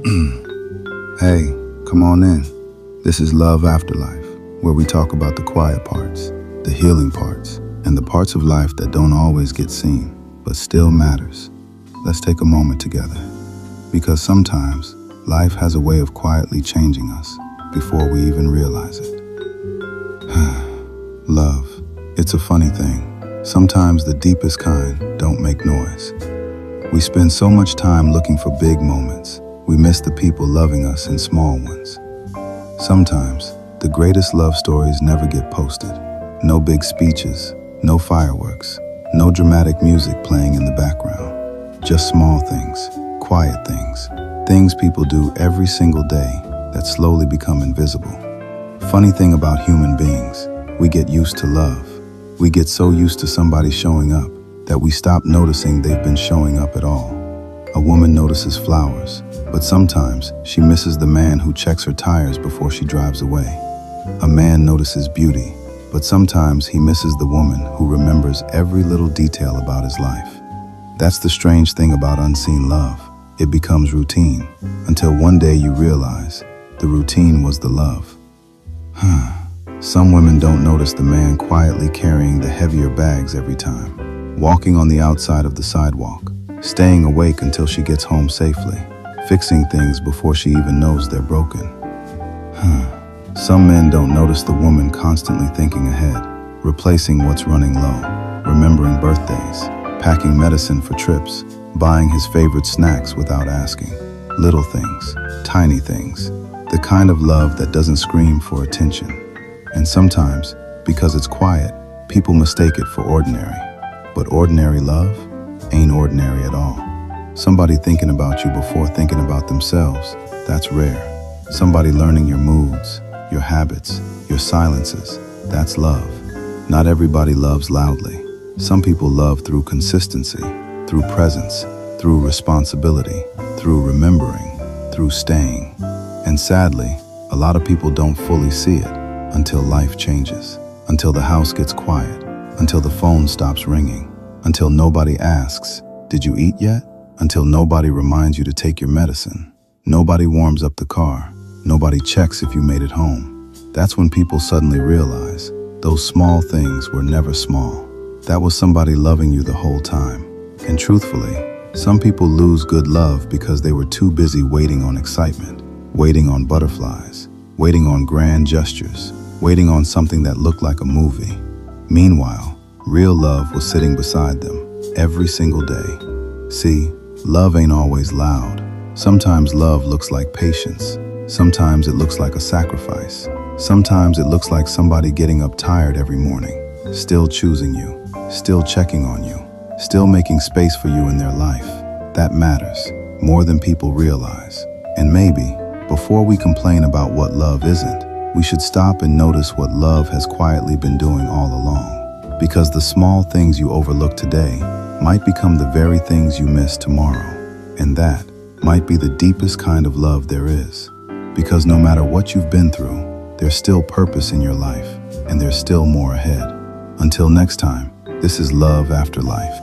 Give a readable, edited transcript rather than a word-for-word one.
Hey, come on in. This is Love Afterlife, where we talk about the quiet parts, the healing parts, and the parts of life that don't always get seen, but still matters. Let's take a moment together, because sometimes life has a way of quietly changing us before we even realize it. Love, it's a funny thing. Sometimes the deepest kind don't make noise. We spend so much time looking for big moments, we miss the people loving us in small ones. Sometimes, the greatest love stories never get posted. No big speeches, no fireworks, no dramatic music playing in the background. Just small things, quiet things, things people do every single day that slowly become invisible. Funny thing about human beings, we get used to love. We get so used to somebody showing up that we stop noticing they've been showing up at all. A woman notices flowers, but sometimes she misses the man who checks her tires before she drives away. A man notices beauty, but sometimes he misses the woman who remembers every little detail about his life. That's the strange thing about unseen love. It becomes routine, until one day you realize the routine was the love. Some women don't notice the man quietly carrying the heavier bags every time, walking on the outside of the sidewalk, staying awake until she gets home safely, fixing things before she even knows they're broken. Some men don't notice the woman constantly thinking ahead, replacing what's running low, remembering birthdays, packing medicine for trips, buying his favorite snacks without asking. Little things, tiny things, the kind of love that doesn't scream for attention. And sometimes, because it's quiet, people mistake it for ordinary. But ordinary love ain't ordinary at all. Somebody thinking about you before thinking about themselves, that's rare. Somebody learning your moods, your habits, your silences, that's love. Not everybody loves loudly. Some people love through consistency, through presence, through responsibility, through remembering, through staying. And sadly, a lot of people don't fully see it until life changes, until the house gets quiet, until the phone stops ringing, until nobody asks, "Did you eat yet?" Until nobody reminds you to take your medicine. Nobody warms up the car. Nobody checks if you made it home. That's when people suddenly realize those small things were never small. That was somebody loving you the whole time. And truthfully, some people lose good love because they were too busy waiting on excitement, waiting on butterflies, waiting on grand gestures, waiting on something that looked like a movie. Meanwhile, real love was sitting beside them every single day. See, love ain't always loud. Sometimes love looks like patience. Sometimes it looks like a sacrifice. Sometimes it looks like somebody getting up tired every morning, still choosing you, still checking on you, still making space for you in their life. That matters more than people realize. And maybe, before we complain about what love isn't, we should stop and notice what love has quietly been doing all along. Because the small things you overlook today might become the very things you miss tomorrow. And that might be the deepest kind of love there is. Because no matter what you've been through, there's still purpose in your life, and there's still more ahead. Until next time, this is Love After Life.